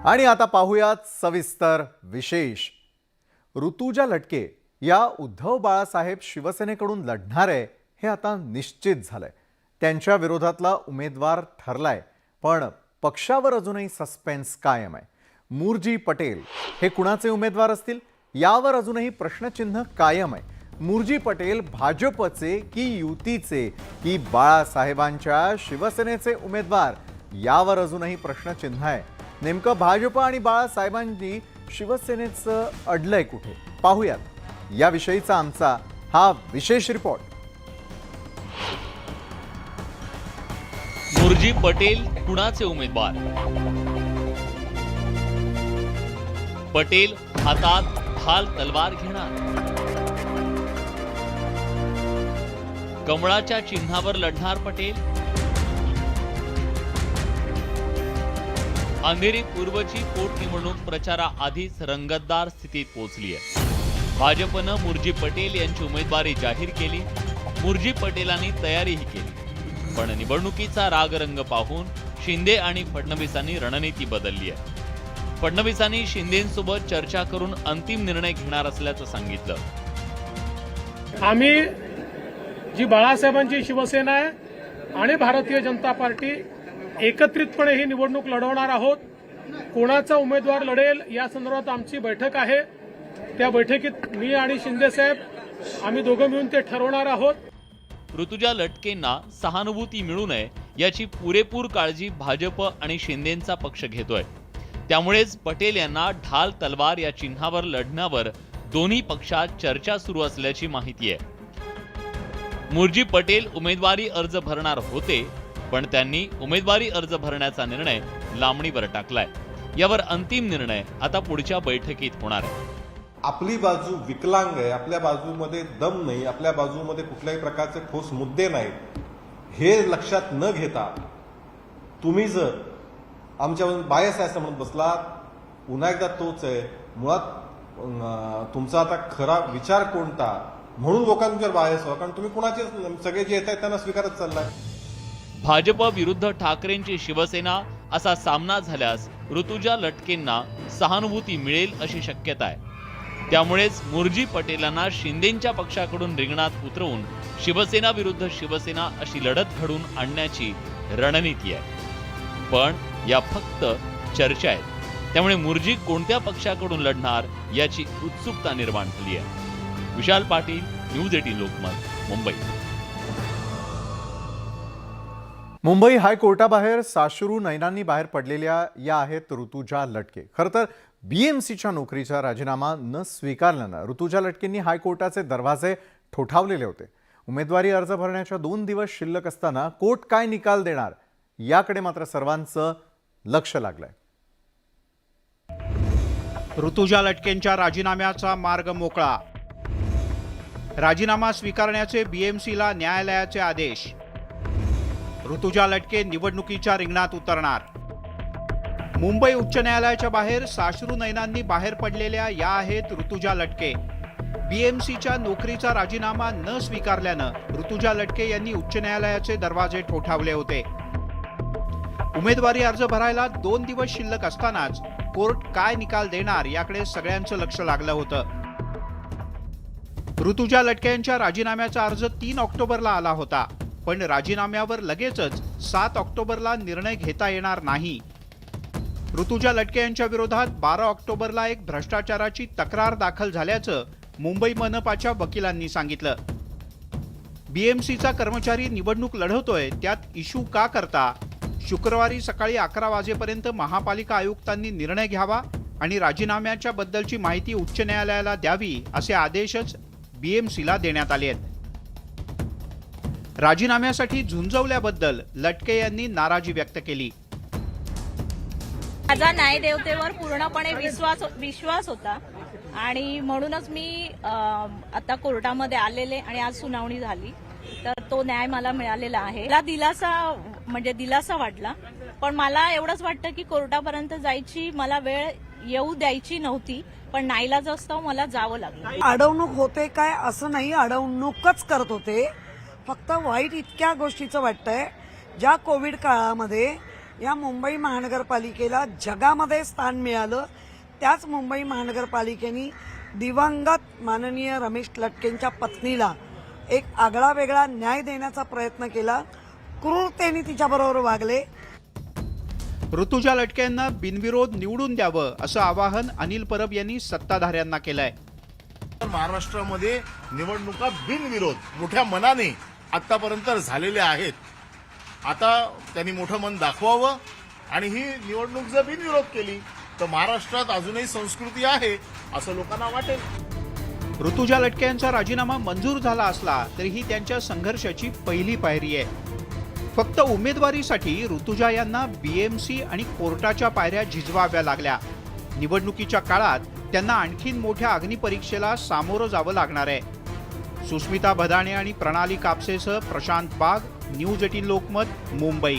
आणि आता पाहूयात सविस्तर विशेष। ऋतुजा लटके या उद्धव बाळासाहेब शिवसेनेकडून लढणार आहे हे आता निश्चित झालंय। त्यांच्या विरोधातला उमेदवार ठरलाय, पण पक्षावर अजूनही सस्पेन्स कायम आहे। मुरजी पटेल हे कुणाचे उमेदवार असतील यावर अजूनही प्रश्नचिन्ह कायम आहे। मुरजी पटेल भाजपचे की युतीचे की बाळासाहेबांच्या शिवसेनेचे उमेदवार यावर अजूनही प्रश्नचिन्ह आहे। नेमकं भाजप आणि बाळासाहेबांनी शिवसेनेचं अडलंय कुठे पाहूयात, याविषयीचा आमचा हा विशेष रिपोर्ट। मुरजी पटेल कुणाचे उमेदवार? पटेल हातात ढाल तलवार घेणार, कमळाच्या चिन्हावर लढणार पटेल। अंधेरी पूर्वची पोटनिवडणूक प्रचाराआधीच रंगतदार स्थितीत पोहोचली आहे। भाजपनं मुरजी पटेल यांची उमेदवारी जाहीर केली, मुरजी पटेलांनी तयारीही केली, पण निवडणुकीचा रागरंग पाहून शिंदे आणि फडणवीसांनी रणनीती बदलली आहे। फडणवीसांनी शिंदेंसोबत चर्चा करून अंतिम निर्णय घेणार असल्याचं सांगितलं। आम्ही जी बाळासाहेबांची शिवसेना आहे आणि भारतीय जनता पार्टी एकत्रितपणे ही निवडणूक लढवणार आहोत। कोणाचा उमेदवार लढेल या संदर्भात आमची बैठक आहे। त्या बैठकीत मी आणि शिंदे साहेब आम्ही दोघं मिळून ते ठरवणार आहोत। ऋतुजा लटकेंना सहानुभूती मिळू नये याची पुरेपूर काळजी भाजप आणि शिंदेंचा पक्ष घेतोय। त्यामुळेच पटेल यांना ढाल तलवार या चिन्हावर लढण्यावर दोन्ही पक्षात चर्चा सुरू असल्याची माहिती आहे। मुरजी पटेल उमेदवारी अर्ज भरणार होते, पण त्यांनी उमेदवारी अर्ज भरण्याचा निर्णय लांबणीवर टाकलाय। यावर अंतिम निर्णय आता पुढच्या बैठकीत होणार आहे। आपली बाजू विकलांग आहे, आपल्या बाजूमध्ये दम नाही, आपल्या बाजूमध्ये कुठल्याही प्रकारचे ठोस मुद्दे नाहीत, हे लक्षात न घेता तुम्ही जर आमच्यावर बायस आहे असं म्हणत बसलात, पुन्हा एकदा तोच आहे मुळात तुमचा आता खरा विचार कोणता म्हणून लोकांवर बायस व्हा, कारण तुम्ही कुणाचे सगळे जे येत आहेत त्यांना स्वीकारत चाललाय। भाजप विरुद्ध ठाकरेंची शिवसेना असा सामना झाल्यास ऋतुजा लटकेंना सहानुभूती मिळेल अशी शक्यता आहे। त्यामुळेच मुरजी पटेलांना शिंदेंच्या पक्षाकडून रिंगणात उतरवून शिवसेना विरुद्ध शिवसेना अशी लढत घडून आणण्याची रणनीती आहे। पण या फक्त चर्चा आहेत, त्यामुळे मुरजी कोणत्या पक्षाकडून लढणार याची उत्सुकता निर्माण झाली आहे। विशाल पाटील, न्यूज 18 लोकमत, मुंबई। मुंबई हायकोर्टाबाहेर साश्रू नयनांनी बाहेर पडलेल्या या आहेत ऋतुजा लटके। खरं तर बीएमसीच्या नोकरीचा राजीनामा न स्वीकारल्यानं ऋतुजा लटकेंनी हायकोर्टाचे दरवाजे ठोठावलेले होते। उमेदवारी अर्ज भरण्याच्या 2 दिवस शिल्लक असताना कोर्ट काय निकाल देणार याकडे मात्र सर्वांचं लक्ष लागलंय। ऋतुजा लटकेंच्या राजीनाम्याचा मार्ग मोकळा, राजीनामा स्वीकारण्याचे बीएमसीला न्यायालयाचे आदेश। ऋतुजा लटके निवडणुकीच्या रिंगणात उतरणार। मुंबई उच्च न्यायालयाच्या बाहेर साश्रू नयनांनी बाहेर पडलेल्या या आहेत ऋतुजा लटके। बीएमसीच्या नोकरीचा राजीनामा न स्वीकारल्यानं ऋतुजा लटके यांनी उच्च न्यायालयाचे दरवाजे ठोठावले होते। उमेदवारी अर्ज भरायला 2 दिवस शिल्लक असतानाच कोर्ट काय निकाल देणार याकडे सगळ्यांचं लक्ष लागलं होतं। ऋतुजा लटके यांच्या राजीनाम्याचा अर्ज 3 ऑक्टोबरला आला होता, पण राजीनाम्यावर लगेचच 7 ऑक्टोबरला निर्णय घेता येणार नाही। ऋतुजा लटके यांच्या विरोधात 12 ऑक्टोबरला एक भ्रष्टाचाराची तक्रार दाखल झाल्याचं मुंबई मनपाच्या वकिलांनी सांगितलं। बीएमसीचा कर्मचारी निवडणूक लढवतोय, त्यात इशू का करता? शुक्रवारी सकाळी 11 वाजेपर्यंत महापालिका आयुक्तांनी निर्णय घ्यावा आणि राजीनाम्याच्या बद्दलची माहिती उच्च न्यायालयाला द्यावी असे आदेशच बीएमसीला देण्यात आले आहेत। राजीनाम्यासाठी झुंजवल्याबद्दल लटके यांनी नाराजी व्यक्त केली। माझा न्यायदेवतेवर पूर्णपणे विश्वास होता आणि म्हणूनच मी आता कोर्टामध्ये आलेले आणि आज सुनावणी झाली, तर तो न्याय मला मिळालेला आहे। मला दिलासा वाटला, पण मला एवढंच वाटतं की कोर्टापर्यंत जायची मला वेळ येऊ द्यायची नव्हती, पण नाईलाजास्तव मला जावं लागलं। अडवणूक होते काय असं नाही, अडवणूकच करत होते। फक्त वाईट इतक्या गोष्टीचं वाटतंय, ज्या कोविड काळामध्ये या मुंबई महानगरपालिकेला जगामध्ये स्थान मिळालं. त्याच मुंबई महानगरपालिकेने दिवंगत माननीय रमेश लटकेंच्या पत्नीला एक आगळा वेगळा न्याय देण्याचा प्रयत्न केला. क्रूरतेने तिच्याबरोबर वागले. ऋतुजा लटके यांना बिनविरोध निवडून द्यावं असं आवाहन अनिल परब यांनी सत्ताधाऱ्यांना केलंय. महाराष्ट्रामध्ये निवडणुका बिनविरोध मोठ्या मनाने आतापर्यंत झालेल्या आहेत. आता त्यांनी मोठं मन दाखवावं आणि ही निवडणूक जर बिनविरोध केली तर महाराष्ट्रात अजूनही संस्कृती आहे असं लोकांना वाटेल. ऋतुजा लटके यांचा राजीनामा मंजूर झाला असला तरीही त्यांच्या संघर्षाची पहिली पायरी आहे. फक्त उमेदवारीसाठी ऋतुजा यांना बीएमसी आणि कोर्टाच्या पायऱ्या झिजवाव्या लागल्या. निवडणुकीच्या काळात त्यांना आणखीन मोठ्या अग्निपरीक्षेला सामोरं जावं लागणार आहे. सुस्मिता भदाणे आणि प्रणाली कापसेसह प्रशांत बाग, न्यूज 18 लोकमत, मुंबई.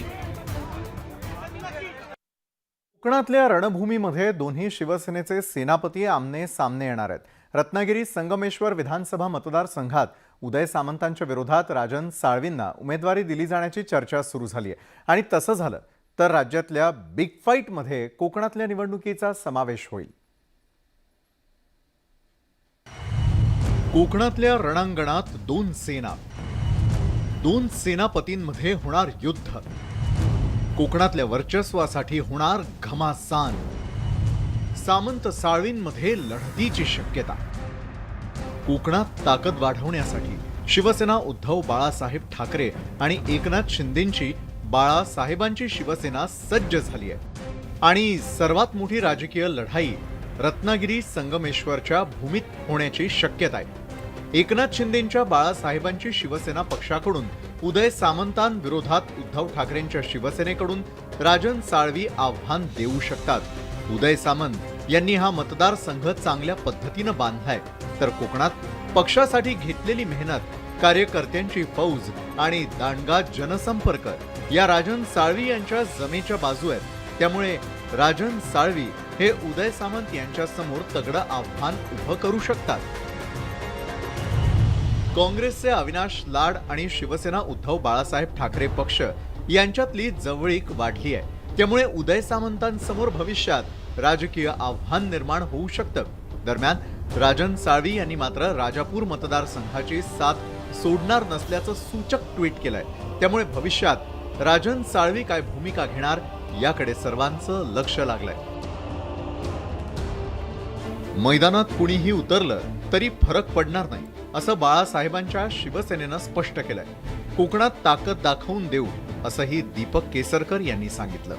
कोकणातल्या रणभूमीमध्ये दोन्ही शिवसेनेचे सेनापती आमने सामने येणार आहेत. रत्नागिरी संगमेश्वर विधानसभा मतदारसंघात उदय सामंतांच्या विरोधात राजन साळवींना उमेदवारी दिली जाण्याची चर्चा सुरू झाली आहे. आणि तसं झालं तर राज्यातल्या बिग फाईटमध्ये कोकणातल्या निवडणुकीचा समावेश होईल. कोकणातल्या रणांगणात दोन सेनापतींमध्ये होणार युद्ध. कोकणातल्या वर्चस्वासाठी होणार घमासान. सामंत साळवींमध्ये लढतीची शक्यता. कोकणात ताकद वाढवण्यासाठी शिवसेना उद्धव बाळासाहेब ठाकरे आणि एकनाथ शिंदेंची बाळासाहेबांची शिवसेना सज्ज झाली आहे. आणि सर्वात मोठी राजकीय लढाई रत्नागिरी संगमेश्वरच्या भूमीत होण्याची शक्यता आहे. एकनाथ शिंदेंच्या बाळासाहेबांची शिवसेना पक्षाकडून उदय सामंतांविरोधात उद्धव ठाकरेंच्या शिवसेनेकडून राजन साळवी आव्हान देऊ शकतात. उदय सामंत यांनी हा मतदारसंघ चांगल्या पद्धतीनं बांधलाय, तर कोकणात पक्षासाठी घेतलेली मेहनत, कार्यकर्त्यांची फौज आणि दांडगा जनसंपर्क या राजन साळवी यांच्या जमेच्या बाजू आहेत. त्यामुळे राजन साळवी हे उदय सामंत यांच्या समोर तगडं आव्हान उभं करू शकतात. काँग्रेसचे अविनाश लाड आणि शिवसेना उद्धव बाळासाहेब ठाकरे पक्ष यांच्यातली जवळीक वाढली आहे. त्यामुळे उदय सामंतांसमोर भविष्यात राजकीय आव्हान निर्माण होऊ शकतं. दरम्यान राजन साळवी यांनी मात्र राजापूर मतदारसंघाची साथ सोडणार नसल्याचं सूचक ट्विट केलंय. त्यामुळे भविष्यात राजन साळवी काय भूमिका घेणार याकडे सर्वांचं लक्ष लागलंय. मैदानात कुणीही उतरलं तरी फरक पडणार नाही असं बाळासाहेबांच्या शिवसेनेनं स्पष्ट केलंय. कोकणात ताकद दाखवून देऊ असंही दीपक केसरकर यांनी सांगितलं.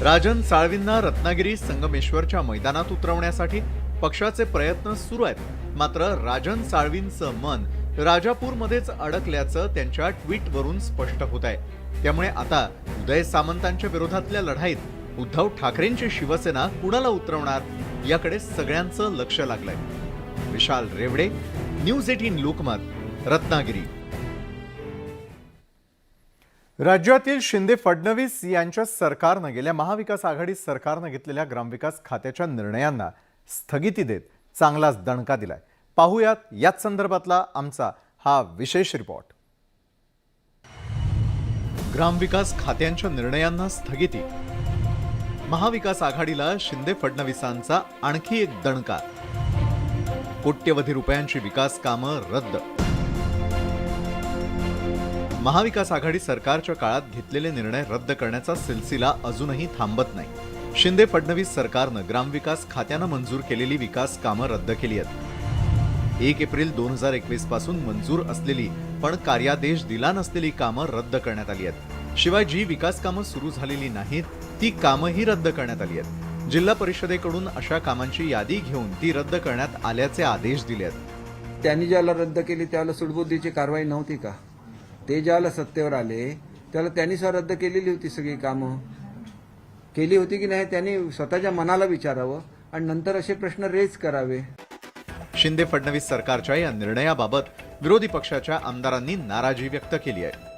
राजन साळवींना रत्नागिरी संगमेश्वरच्या मैदानात उतरवण्यासाठी पक्षाचे प्रयत्न सुरू आहेत. मात्र राजन साळवींचं मन राजापूरमध्येच अडकल्याचं त्यांच्या ट्विटवरून स्पष्ट होत आहे. त्यामुळे आता उदय सामंतांच्या विरोधातल्या लढाईत उद्धव ठाकरेंची शिवसेना कुणाला उतरवणार याकडे सगळ्यांचं लक्ष लागलंय. विशाल रेवडे, न्यूज 18 लोकमत, रत्नागिरी. राज्यातील शिंदे फडणवीस यांच्या सरकारनं गेल्या महाविकास आघाडी सरकारनं घेतलेल्या ग्रामविकास खात्याच्या निर्णयांना स्थगिती देत चांगलाच दणका दिलाय. पाहूयात याच संदर्भातला आमचा हा विशेष रिपोर्ट. ग्रामविकास खात्यांच्या निर्णयांना स्थगिती. महाविकास आघाडीला शिंदे फडणवीसांचा आणखी एक दणका. कोट्यवधी रुपयांची विकास कामं रद्द. महाविकास आघाडी सरकारच्या काळात घेतलेले निर्णय रद्द करण्याचा सिलसिला अजूनही थांबत नाही. शिंदे फडणवीस सरकारनं ग्रामविकास खात्यानं मंजूर केलेली विकास कामं रद्द केली आहेत. 1 एप्रिल 2021 पासून मंजूर असलेली पण कार्यादेश दिला नसलेली कामं रद्द करण्यात आली आहेत. शिवाय जी विकास कामं सुरू झालेली नाहीत ती कामंही रद्द करण्यात आली आहेत. जिल्हा परिषदेकडून अशा कामांची यादी घेऊन ती रद्द करण्यात आल्याचे आदेश दिले आहेत. त्यांनी ज्याला रद्द केली त्याला सुडबुद्धीची कारवाई नव्हती का? ते ज्याला सत्तेवर आले त्याला त्यांनी रद्द केलेली होती, सगळी कामं केली होती की नाही त्यांनी स्वतःच्या मनाला विचारावं आणि नंतर असे प्रश्न रेज करावे. शिंदे फडणवीस सरकारच्या या निर्णयाबाबत विरोधी पक्षाच्या आमदारांनी नाराजी व्यक्त केली आहे.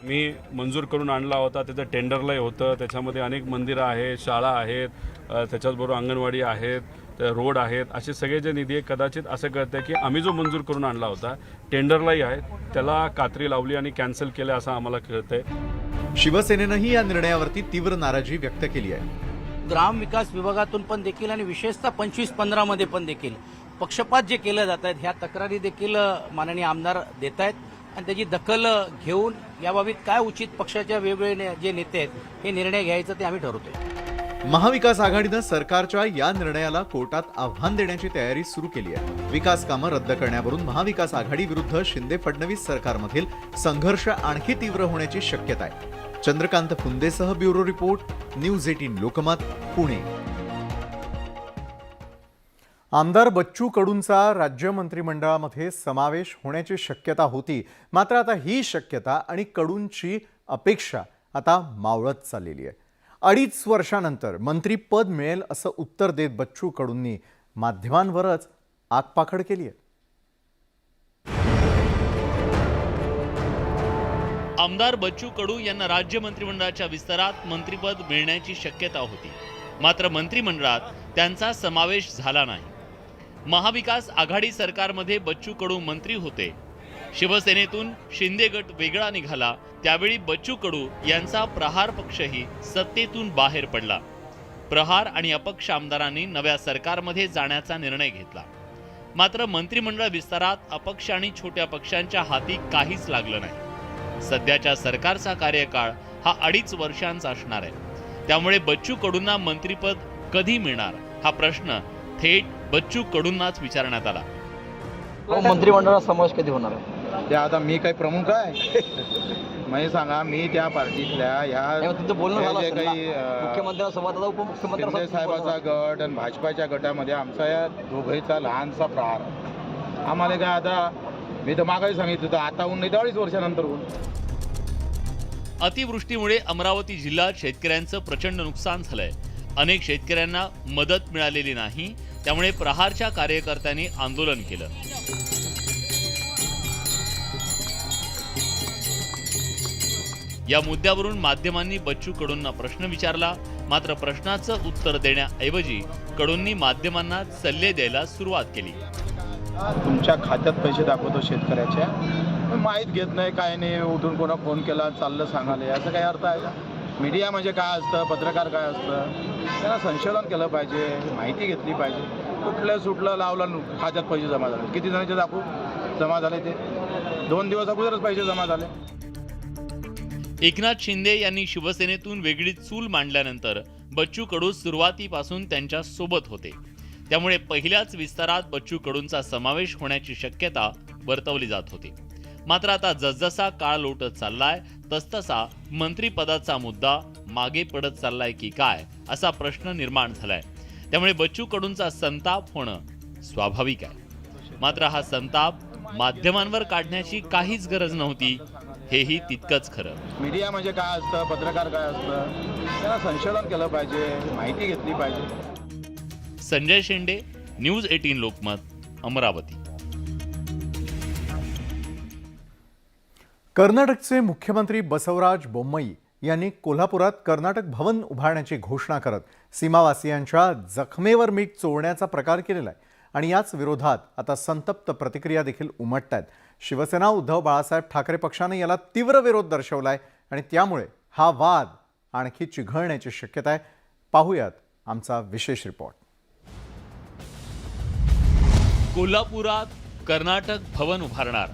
मी मंजूर करून आणला होता, त्याचं टेंडरलाही होतं, त्याच्यामध्ये अनेक मंदिरं आहेत, शाळा आहेत, त्याच्याचबरोबर अंगणवाडी आहेत, रोड आहेत, असे सगळे जे निधी आहे कदाचित असं कळतं की आम्ही जो मंजूर करून आणला होता टेंडरलाही आहे त्याला कात्री लावली आणि कॅन्सल केलं असं आम्हाला कळतंय. शिवसेनेनंही या निर्णयावरती तीव्र नाराजी व्यक्त केली आहे. ग्राम विकास विभागातून पण देखील आणि विशेषतः 25-15 मध्ये पण देखील पक्षपात जे केलं जात आहेत ह्या तक्रारी देखील माननीय आमदार देत आहेत आणि त्याची दखल घेऊन याबाबत काय उचित पक्षाच्या वेगवेगळे जे नेते आहेत हे निर्णय घ्यायचं ते आम्ही ठरवतोय. महाविकास आघाडीनं सरकारच्या या निर्णयाला कोर्टात आव्हान देण्याची तयारी सुरू केली आहे. विकास कामं रद्द करण्यावरून महाविकास आघाडी विरुद्ध शिंदे फडणवीस सरकारमधील संघर्ष आणखी तीव्र होण्याची शक्यता आहे. चंद्रकांत फुंदेसह bureau report, news 18 Lokmat, Pune. आमदार बच्चू कडूंचा राज्य मंत्रिमंडळामध्ये समावेश होण्याची शक्यता होती, मात्र आता ही शक्यता आणि कडूंची अपेक्षा आता मावळत चाललेली आहे. 2.5 वर्षानंतर मंत्रीपद मिळेल असं उत्तर देत बच्चू कडूंनी माध्यमांवरच आगपाखड केली आहे. आमदार बच्चू कडू यांना राज्य मंत्रिमंडळाच्या विस्तारात मंत्रिपद मिळण्याची शक्यता होती, मात्र मंत्रिमंडळात त्यांचा समावेश झाला नाही. महाविकास आघाडी सरकारमध्ये बच्चू कडू मंत्री होते. शिवसेनेतून शिंदे गट वेगळा निघाला, त्यावेळी बच्चू कडू यांचा प्रहार पक्षही सत्तेतून बाहेर पडला. प्रहार आणि अपक्ष आमदारांनी नव्या सरकारमध्ये जाण्याचा निर्णय घेतला. मात्र मंत्रिमंडळ विस्तारात अपक्ष आणि छोट्या पक्षांच्या हाती काहीच लागलं नाही. सध्याच्या सरकारचा कार्यकाळ हा 2.5 वर्षांचा असणार आहे. त्यामुळे बच्चू कडूंना मंत्रिपद कधी मिळणार हा प्रश्न थेट बच्चू कडूंनाच विचारण्यात आला. मंत्रिमंडळात समावेश कधी होणार आहे? ते आता मी काही प्रमुख आहे म्हणजे सांगा, मी त्या पार्टीतल्या ह्या तुमचं बोलणं झालं जे असेल ना? काही मुख्यमंत्र्यांसोबत आता उपमुख्यमंत्री शिंदे साहेबाचा गट आणि भाजपाच्या गटामध्ये आमचा या दोघांचा लहानसा प्रहार. आम्हाला काय आता मी तर मागाही सांगितलं होतं, आता होऊन नाही 2.5 वर्षानंतर होऊन. अतिवृष्टीमुळे अमरावती जिल्ह्यात शेतकऱ्यांचं प्रचंड नुकसान झालंय. अनेक शेतकऱ्यांना मदत मिळालेली नाही, त्यामुळे प्रहारच्या कार्यकर्त्यांनी आंदोलन केलं. या मुद्द्यावरून माध्यमांनी बच्चू कडूंना प्रश्न विचारला, मात्र प्रश्नाचं उत्तर देण्याऐवजी कडूंनी माध्यमांना सल्ले द्यायला सुरुवात केली. तुमच्या खात्यात पैसे दाखवतो शेतकऱ्याच्या, माहीत घेत नाही, काय नाही, उठून कोणा फोन केला चाललं सांगाले, याचा काही अर्थ आहे का? मीडिया म्हणजे काय असतं, पत्रकार काय असतं, त्यांना संशोधन केलं पाहिजे, माहिती घेतली पाहिजे. कुठलं सुटलं लावलं खात्यात पैसे जमा झाले, किती जणांचे दाखवू जमा झाले? ते 2 दिवस अगोदरच पैसे जमा झाले. एकनाथ शिंदे यांनी शिवसेनेतून वेगळी चूल मांडल्यानंतर बच्चू कडू सुरुवातीपासून त्यांच्या सोबत होते. त्यामुळे पहिल्याच विस्तारात बच्चू कडूंचा समावेश होण्याची शक्यता वर्तवली जात होती. मात्र आता जसजसा काळ लोटत चाललाय तसतसा मंत्रिपदाचा मुद्दा मागे पडत चाललाय की काय असा प्रश्न निर्माण झालाय. त्यामुळे बच्चू कडूंचा संताप होणं स्वाभाविक आहे. मात्र हा संताप माध्यमांवर काढण्याची काहीच गरज नव्हती, हेही तितकंच खरं. मीडिया म्हणजे काय असतं, पत्रकार काय असतं, त्यांना संशोधन केलं पाहिजे, माहिती घेतली पाहिजे. संजय शेंडे, न्यूज 18 लोकमत, अमरावती. कर्नाटकचे मुख्यमंत्री बसवराज बोम्मई यांनी कोल्हापुरात कर्नाटक भवन उभारण्याची घोषणा करत सीमावासियांच्या जखमेवर मीठ चोळण्याचा प्रकार केलेला आहे आणि याच विरोधात आता संतप्त प्रतिक्रिया देखील उमटत आहेत. शिवसेना उद्धव बाळासाहेब ठाकरे पक्षाने याला तीव्र विरोध दर्शवलाय आणि त्यामुळे हा वाद आणखी चिघळण्याची शक्यता आहे. पाहूयात आमचा विशेष रिपोर्ट. कोल्हापुरात कर्नाटक भवन उभारणार,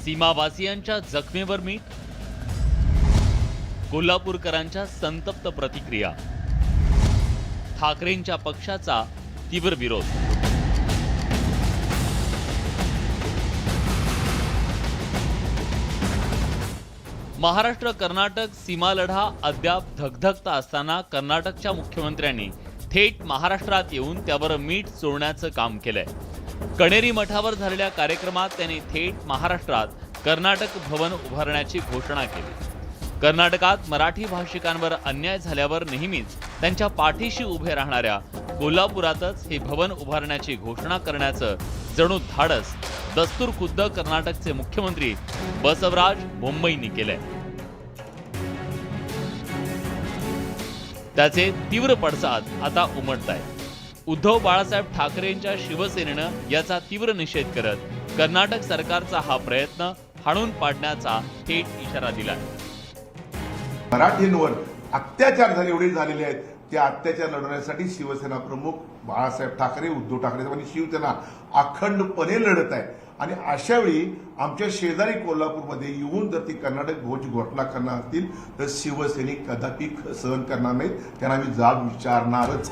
सीमावासियांच्या जखमेवर मीठ, कोल्हापूरकरांच्या संतप्त प्रतिक्रिया, ठाकरेंच्या पक्षाचा तीव्र विरोध. महाराष्ट्र कर्नाटक सीमा लढा अद्याप धगधगता असताना कर्नाटकच्या मुख्यमंत्र्यांनी थेट महाराष्ट्रात येऊन त्यावर मीठ चोळण्याचं काम केलंय. कणेरी मठावर झालेल्या कार्यक्रमात त्यांनी थेट महाराष्ट्रात कर्नाटक भवन उभारण्याची घोषणा केली. कर्नाटकात मराठी भाषिकांवर अन्याय झाल्यावर नेहमीच त्यांच्या पाठीशी उभे राहणाऱ्या कोल्हापुरातच हे भवन उभारण्याची घोषणा करण्याचं जणू धाडस दस्तूर खुद्द कर्नाटकचे मुख्यमंत्री बसवराज बोम्मईंनी केलंय. त्याचे तीव्र पडसाद आता उमटत आहेत. उद्धव बाळासाहेब ठाकरेंच्या शिवसेनेनं याचा तीव्र निषेध करत कर्नाटक सरकारचा हा प्रयत्न हाणून पाडण्याचा थेट इशारा दिलाय. मराठींवर अत्याचार झाले एवढे झालेले आहेत. त्या अत्याचार लढवण्यासाठी शिवसेना प्रमुख बाळासाहेब ठाकरे, उद्धव ठाकरे आणि शिवसेना अखंडपणे लढत आहे. आणि अशा वेळी आमच्या शेजारी कोल्हापूरमध्ये येऊन जर ती कर्नाटक भोज घोषणा करणार असतील तर शिवसैनिक कदापि सहन करणार नाहीत. त्यांना आम्ही जाब विचारणारच.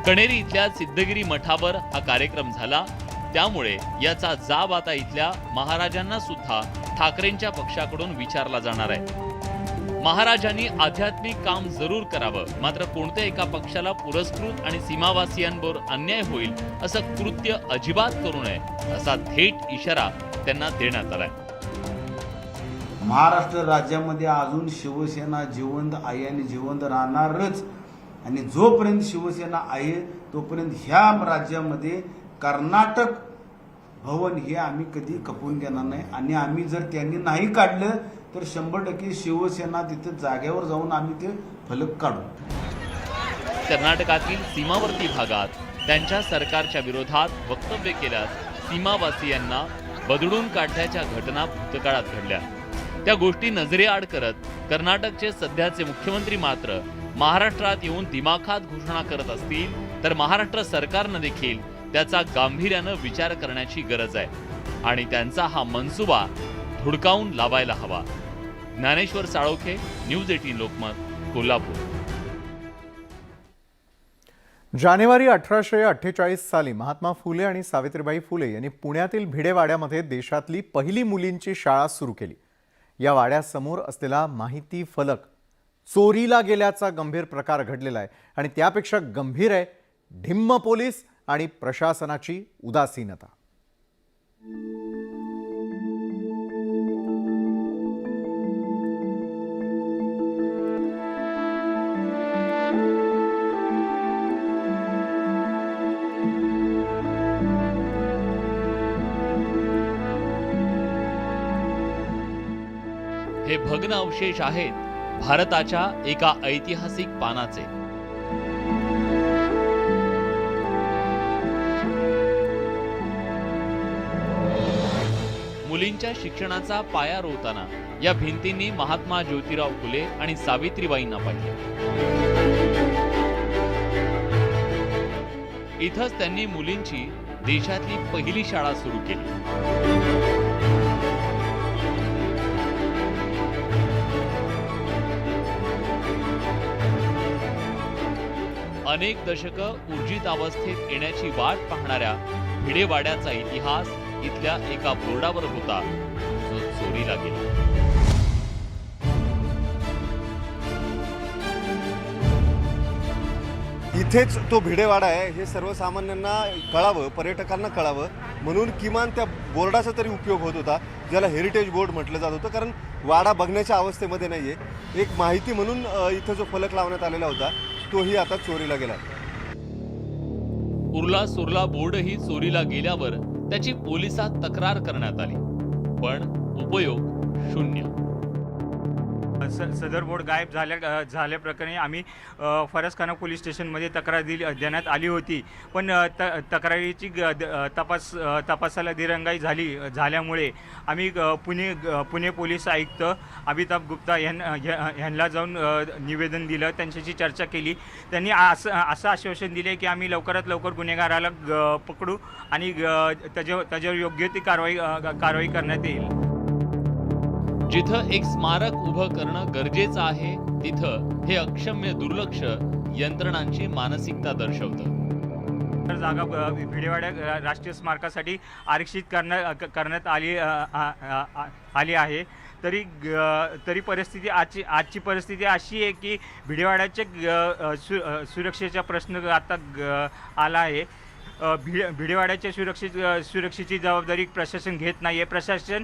कणेरी इथल्या सिद्धगिरी मठावर हा कार्यक्रम झाला. त्यामुळे याचा जाब आता इथल्या महाराजांना सुद्धा ठाकरेंच्या पक्षाकडून विचारला जाणार आहे. महाराजांनी आध्यात्मिक काम जरूर करावं, मात्र कोणत्या एका पक्षाला पुरस्कृत आणि सीमावासियांबरोबर अन्याय होईल असं कृत्य अजिबात करू नये असा थेट इशारा त्यांना देण्यात आलाय. महाराष्ट्र राज्यामध्ये अजून शिवसेना जिवंत आहे आणि जिवंत राहणारच. आणि जोपर्यंत शिवसेना आहे तोपर्यंत ह्या राज्यामध्ये कर्नाटक भवन हे आम्ही कधी खपवून घेणार नाही. आणि आम्ही जर त्यांनी नाही काढलं तर 100% शिवसेना तिथे जागेवर जाऊन आम्ही ते फलक काढू. कर्नाटकातील सीमावर्ती भागात त्यांच्या सरकारच्या विरोधात वक्तव्य केल्यास सीमावासियांना बदडून काढण्याच्या घटना भूतकाळात घडल्या. त्या गोष्टी नजरेआड करत कर्नाटकचे सध्याचे मुख्यमंत्री मात्र महाराष्ट्रात येऊन दिमाखात घोषणा करत असतील तर महाराष्ट्र सरकारनं देखील त्याचा गांभीर्यानं विचार करण्याची गरज आहे आणि त्यांचा हा मनसुबा धुडकावून लावायला हवा. ज्ञानेश्वर साळोखे, न्यूज 18 लोकमत, कोल्हापूर. जानेवारी 1848 साली महात्मा फुले आणि सावित्रीबाई फुले यांनी पुण्यातील भिडेवाड्यामध्ये देशातली पहिली मुलींची शाळा सुरू केली. या वाड्यासमोर असलेला माहिती फलक चोरीला गेल्याचा गंभीर प्रकार घडलेला आहे आणि त्यापेक्षा गंभीर आहे ढिम्म पोलीस आणि प्रशासनाची उदासीनता. हे भग्न अवशेष आहेत भारताच्या एका ऐतिहासिक पानाचे. मुलींच्या शिक्षणाचा पाया रोवताना या भिंतींनी महात्मा ज्योतिराव फुले आणि सावित्रीबाईंना पाहिले. इथंच त्यांनी मुलींची देशातली पहिली शाळा सुरू केली. अनेक दशकं ऊर्जित अवस्थेत येण्याची वाट पाहणाऱ्या भिडेवाड्याचा इतिहास इथल्या एका बोर्डावर होता जो चोरीला गेला. इथेच तो भिडेवाडा आहे हे सर्वसामान्यांना कळावं, पर्यटकांना कळावं म्हणून किमान त्या बोर्डाचा तरी उपयोग होत होता, ज्याला हेरिटेज बोर्ड म्हटलं जात होतं. कारण वाडा बघण्याच्या अवस्थेमध्ये नाहीये. एक माहिती म्हणून इथं जो फलक लावण्यात आलेला होता तोही आता चोरीला गेला. उरला सुरला बोर्डही चोरीला गेल्यावर त्याची पोलिसात तक्रार करण्यात आली, पण उपयोग शून्य. सदर बोर्ड गायब झाल्याप्रकरणी आम्ही फरसखाना पोलीस स्टेशनमध्ये तक्रार देण्यात आली होती. पण तक्रारीची तपासाला दिरंगाई झाल्यामुळे आम्ही पुणे पोलीस आयुक्त अमिताभ गुप्ता यांना जाऊन निवेदन दिलं, त्यांच्याशी चर्चा केली. त्यांनी असं आश्वासन दिले की आम्ही लवकरात लवकर गुन्हेगाराला पकडू आणि त्याच्यावर योग्य ती कारवाई करण्यात येईल. जिथं एक स्मारक उभं करणं गरजेचं आहे तिथं हे अक्षम्य दुर्लक्ष यंत्रणांची मानसिकता दर्शवतं. जागा भिडेवाड्या राष्ट्रीय स्मारकासाठी आरक्षित करण्यात आली आहे. तरी परिस्थिती आजची परिस्थिती अशी आहे की भिडेवाड्याच्या सुरक्षेचा प्रश्न आता आला आहे. भिडेवाड्याच्या सुरक्षेची जबाबदारी प्रशासन घेत नाहीये. प्रशासन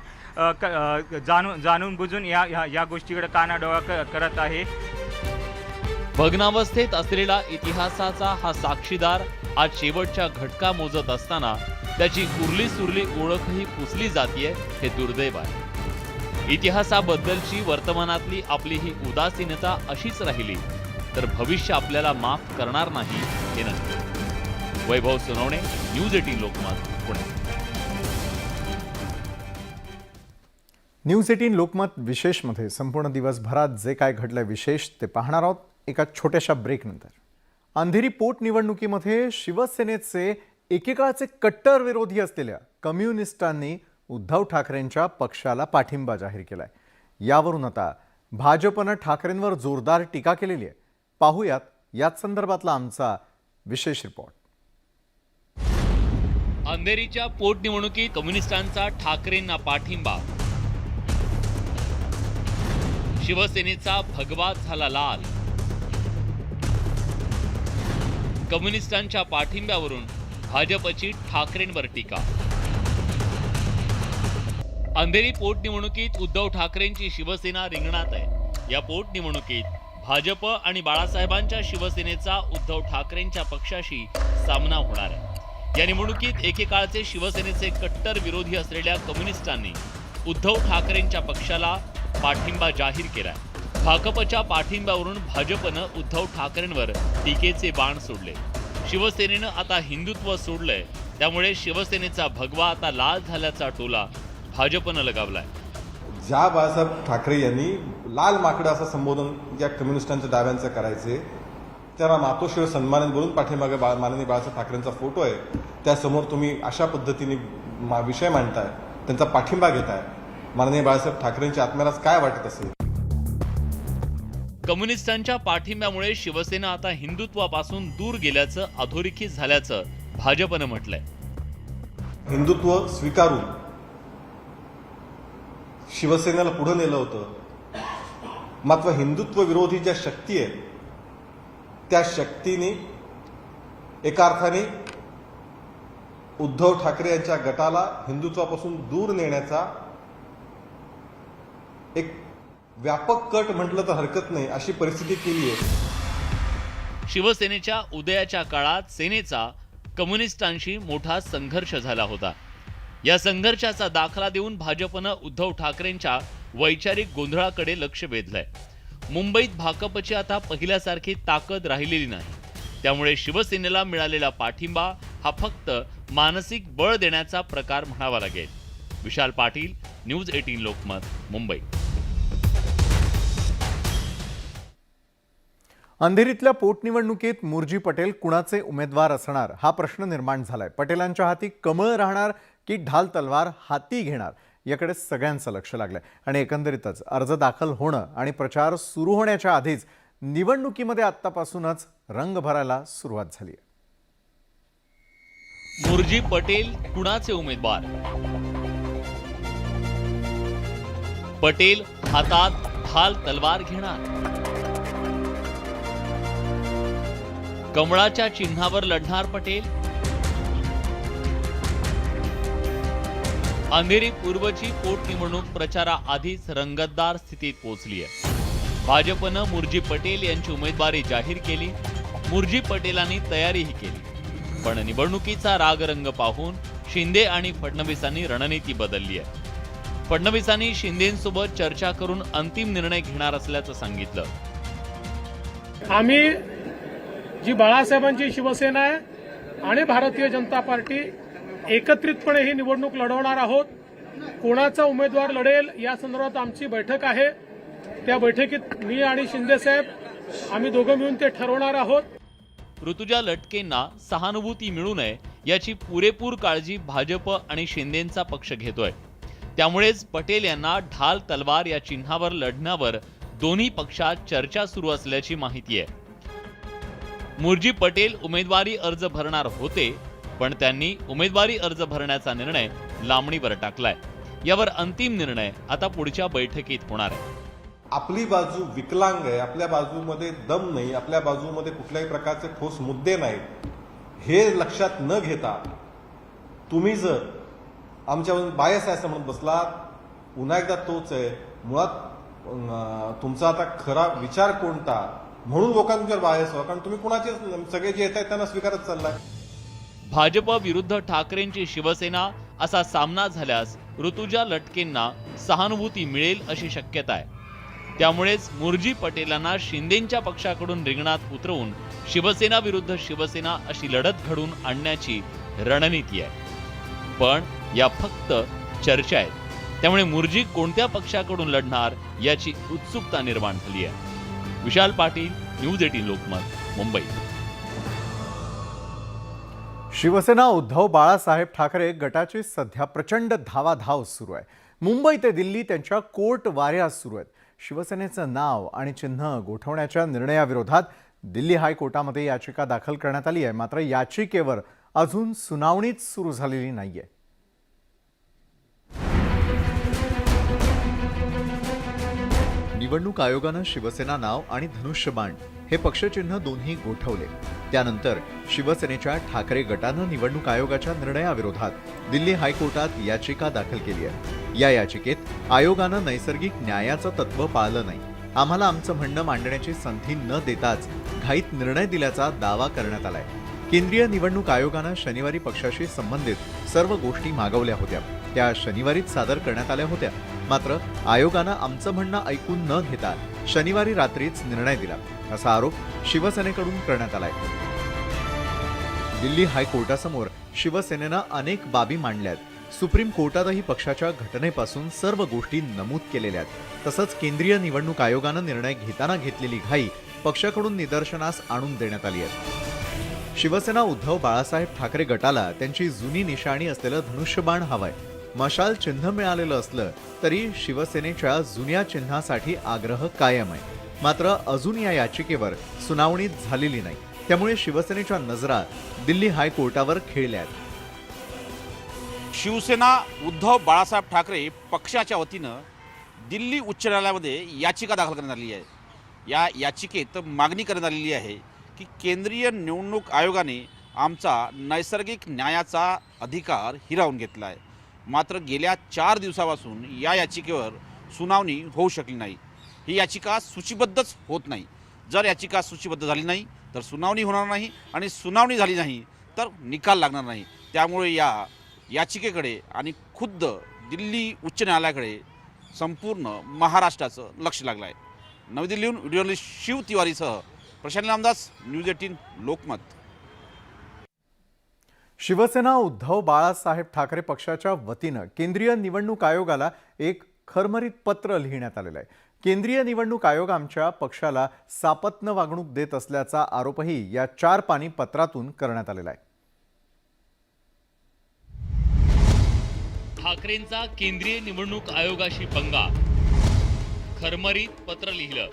जाणून बुजून या गोष्टीकडे कानाडोळा करत आहे. भग्नावस्थेत असलेला इतिहासाचा हा साक्षीदार आज शेवटच्या घटका मोजत असताना त्याची उरली सुरली ओळखही पुसली जातीये हे दुर्दैव आहे. इतिहासाबद्दलची वर्तमानातली आपली ही उदासीनता अशीच राहिली तर भविष्य आपल्याला माफ करणार नाही हे नक्की. वैभव सोनवणे, न्यूज 18 लोकमत, पुणे. न्यूज 18 लोकमत विशेषमध्ये संपूर्ण दिवसभरात जे काय घडलं विशेष ते पाहणार आहोत एका छोट्याशा ब्रेकनंतर. अंधेरी पोटनिवडणुकीमध्ये शिवसेनेचे एकेकाळचे कट्टर विरोधी असलेल्या कम्युनिस्टांनी उद्धव ठाकरेंच्या पक्षाला पाठिंबा जाहीर केलाय. यावरून आता भाजपनं ठाकरेंवर जोरदार टीका केलेली आहे. पाहूयात याच संदर्भातला आमचा विशेष रिपोर्ट. अंधेरीच्या पोटनिवडणुकीत कम्युनिस्टांचा ठाकरेंना पाठिंबा. शिवसेनेचा भगवा झाला लाल. कम्युनिस्टांच्या पाठिंब्यावरून भाजपची ठाकरेंवर टीका. अंधेरी पोटनिवडणुकीत उद्धव ठाकरेंची शिवसेना रिंगणात आहे. या पोटनिवडणुकीत भाजप आणि बाळासाहेबांच्या शिवसेनेचा उद्धव ठाकरेंच्या पक्षाशी सामना होणार आहे. या निवडणुकीत एकेकाळचे शिवसेनेचे कट्टर विरोधी असलेल्या कम्युनिस्टांनी उद्धव ठाकरेंच्या पक्षाला पाठिंबा जाहीर केलाय. भाकपच्या पाठिंब्यावरून भाजपनं उद्धव ठाकरेंवर टीकेचे बाण सोडले. शिवसेनेनं आता हिंदुत्व सोडलंय, त्यामुळे शिवसेनेचा भगवा आता लाल झाल्याचा टोला भाजपनं लगावलाय. ज्या बाळासाहेब ठाकरे यांनी लाल माकडं असं संबोधन ज्या कम्युनिस्टांच्या डाव्यांचं करायचे, त्याला मातोश्रीवर सन्मानित बोलून पाठीमागे माननीय बाळासाहेब ठाकरेंचा फोटो आहे, त्यासमोर तुम्ही अशा पद्धतीने विषय मांडताय, त्यांचा पाठिंबा घेताय. माननीय बाळासाहेब ठाकरेंच्या आत्म्यालाच काय वाटत असेल? कम्युनिस्टांच्या पाठिंब्यामुळे शिवसेना आता हिंदुत्वापासून दूर गेल्याचं अधोरेखित झाल्याचं भाजपनं म्हटलंय. हिंदुत्व स्वीकारून शिवसेनेला पुढे नेलं होतं. मात्र हिंदुत्व विरोधी ज्या शक्ती आहेत त्या शक्तीने एका अर्थाने उद्धव ठाकरे यांच्या गटाला हिंदुत्वापासून दूर नेण्याचा एक व्यापक कट म्हटलं तर हरकत नाही अशी परिस्थिती केली आहे. शिवसेनेच्या उदयाच्या काळात सेनेचा कम्युनिस्टांशी मोठा संघर्ष झाला होता. या संघर्षाचा दाखला देऊन भाजपनं उद्धव ठाकरेंच्या वैचारिक गोंधळाकडे लक्ष वेधलंय. मुंबईत भाकपची आता पहिल्यासारखी ताकद राहिलेली नाही. त्यामुळे शिवसेनेला मिळालेला पाठिंबा हा फक्त मानसिक बळ देण्याचा प्रकार म्हणावा लागेल. विशाल पाटील, न्यूज 18 लोकमत, मुंबई. अंधेरीतल्या पोटनिवडणुकीत मुरजी पटेल कुणाचे उमेदवार असणार हा प्रश्न निर्माण झालाय. पटेलांच्या हाती कमळ राहणार की ढाल तलवार हाती घेणार याकडे सगळ्यांचं लक्ष लागलंय. आणि एकंदरीतच अर्ज दाखल होणं आणि प्रचार सुरू होण्याच्या आधीच निवडणुकीमध्ये आत्तापासूनच रंग भरायला सुरुवात झाली आहे. मुरजी पटेल कुणाचे उमेदवार? पटेल हातात ढाल तलवार घेणार. कमळाच्या चिन्हावर लढणार पटेल. अंधेरी पूर्वची पोटनिवडणूक प्रचाराआधीच रंगतदार स्थितीत पोहोचली आहे. भाजपनं मुरजी पटेल यांची उमेदवारी जाहीर केली. मुरजी पटेलांनी तयारीही केली. पण निवडणुकीचा रागरंग पाहून शिंदे आणि फडणवीसांनी रणनीती बदलली आहे. फडणवीसांनी शिंदेंसोबत चर्चा करून अंतिम निर्णय घेणार असल्याचं सांगितलं. आम्ही जी बाळासाहेबांची शिवसेना आहे आणि भारतीय जनता पार्टी एकत्रितपणे ही निवडणूक लढवणार आहोत. कोणाचा उमेदवार लढेल या संदर्भात आमची बैठक आहे. त्या बैठकीत मी आणि शिंदे साहेब आम्ही दोघं मिळून ते ठरवणार आहोत. ऋतुजा लटकेंना सहानुभूती मिळू नये याची पुरेपूर काळजी भाजप आणि शिंदेंचा पक्ष घेतोय. त्यामुळेच पटेल यांना ढाल तलवार या चिन्हावर लढण्यावर दोन्ही पक्षात चर्चा सुरू असल्याची माहिती आहे. मुरजी पटेल उमेदवारी अर्ज भरणार होते, पण त्यांनी उमेदवारी अर्ज भरण्याचा निर्णय लांबणीवर टाकलाय. यावर अंतिम निर्णय आता पुढच्या बैठकीत होणार आहे. आपली बाजू विकलांग आहे, आपल्या बाजूमध्ये दम नाही, आपल्या बाजूमध्ये कुठल्याही प्रकारचे ठोस मुद्दे नाहीत, हे लक्षात न घेता तुम्ही जर आमच्यावर बायस आहे असं म्हणत बसलात, पुन्हा एकदा तोच आहे. मुळात तुमचा आता खरा विचार कोणता म्हणून लोकांच्या बायस व्हा, कारण तुम्ही कुणाचे सगळे जे येत आहेत त्यांना स्वीकारत चाललाय. भाजप विरुद्ध ठाकरेंची शिवसेना असा सामना झाल्यास ऋतुजा लटकेंना सहानुभूती मिळेल अशी शक्यता आहे. त्यामुळेच मुरजी पटेलांना शिंदेंच्या पक्षाकडून रिंगणात उतरवून शिवसेना विरुद्ध शिवसेना अशी लढत घडून आणण्याची रणनीती आहे. पण या फक्त चर्चा आहेत. त्यामुळे मुर्जी कोणत्या पक्षाकडून लढणार याची उत्सुकता निर्माण झाली आहे. विशाल पाटील, न्यूज 18 लोकमत, मुंबई. शिवसेना उद्धव बाळासाहेब ठाकरे गटाची सध्या प्रचंड धावाधाव सुरू आहे. मुंबई ते दिल्ली त्यांच्या कोर्ट वाऱ्या सुरू आहेत. शिवसेनेचं नाव आणि चिन्ह गोठवण्याच्या निर्णयाविरोधात दिल्ली हायकोर्टामध्ये याचिका दाखल करण्यात आली आहे. मात्र याचिकेवर अजून सुनावणीच सुरू झालेली नाहीये. निवडणूक आयोगानं शिवसेना नाव आणि धनुष्यबाण हे पक्षचिन्ह दोन्ही गोठवले. त्यानंतर शिवसेनेच्या ठाकरे गटानं निवडणूक आयोगाच्या निर्णयाविरोधात दिल्ली हायकोर्टात याचिका दाखल केली आहे. या याचिकेत आयोगानं नैसर्गिक न्यायाचं तत्त्व पाळलं नाही, आम्हाला आमचं म्हणणं मांडण्याची संधी न देताच घाईत निर्णय दिल्याचा दावा करण्यात आलाय. केंद्रीय निवडणूक आयोगानं शनिवारी पक्षाशी संबंधित सर्व गोष्टी मागवल्या होत्या. त्या शनिवारीच सादर करण्यात आल्या होत्या. मात्र आयोगानं आमचं म्हणणं ऐकून न घेता शनिवारी रात्रीच निर्णय दिला, असा आरोप शिवसेनेकडून करण्यात आलाय. दिल्ली हायकोर्टासमोर शिवसेनेनं अनेक बाबी मांडल्यात. सुप्रीम कोर्टातही पक्षाच्या घटनेपासून सर्व गोष्टी नमूद केलेल्या आहेत. तसंच केंद्रीय निवडणूक आयोगानं निर्णय घेताना घेतलेली घाई पक्षाकडून निदर्शनास आणून देण्यात आली आहे. शिवसेना उद्धव बाळासाहेब ठाकरे गटाला त्यांची जुनी निशाणी असलेलं धनुष्यबाण हवंय. मशाल चिन्ह मिळालेलं असलं तरी शिवसेनेच्या जुन्या चिन्हासाठी आग्रह कायम आहे. मात्र अजून या याचिकेवर सुनावणी झालेली नाही. त्यामुळे शिवसेनेच्या नजरा दिल्ली हायकोर्टावर खिळल्यात. शिवसेना उद्धव बाळासाहेब ठाकरे पक्षाच्या वतीनं दिल्ली उच्च न्यायालयामध्ये याचिका दाखल करण्यात आली आहे. या याचिकेत मागणी करण्यात आलेली आहे की केंद्रीय निवडणूक आयोगाने आमचा नैसर्गिक न्यायाचा अधिकार हिरावून घेतला आहे. मात्र गेल्या 4 दिवसापासून या याचिकेवर सुनावणी होऊ शकली नाही. ही याचिका सूचीबद्धच होत नाही. जर याचिका सूचीबद्ध झाली नाही तर सुनावणी होणार नाही आणि सुनावणी झाली नाही तर निकाल लागणार नाही. त्यामुळे या याचिकेकडे आणि खुद्द दिल्ली उच्च न्यायालयाकडे संपूर्ण महाराष्ट्राचं लक्ष लागलं आहे. नवी दिल्लीहून व्हिडिओ जर्नलिस्ट शिव तिवारीसह प्रशांत रामदास, न्यूज 18 लोकमत. शिवसेना उद्धव बाळासाहेब ठाकरे पक्षाच्या वतीनं केंद्रीय निवडणूक आयोगाला एक खरमरीत पत्र लिहिण्यात आलेलं आहे. केंद्रीय निवडणूक आयोग आमच्या पक्षाला सापत्न वागणूक देत असल्याचा आरोपही या 4 पानी पत्रातून करण्यात आलेला आहे. ठाकरेंचा केंद्रीय निवडणूक आयोगाशी पंगा, खरमरीत पत्र लिहिलं.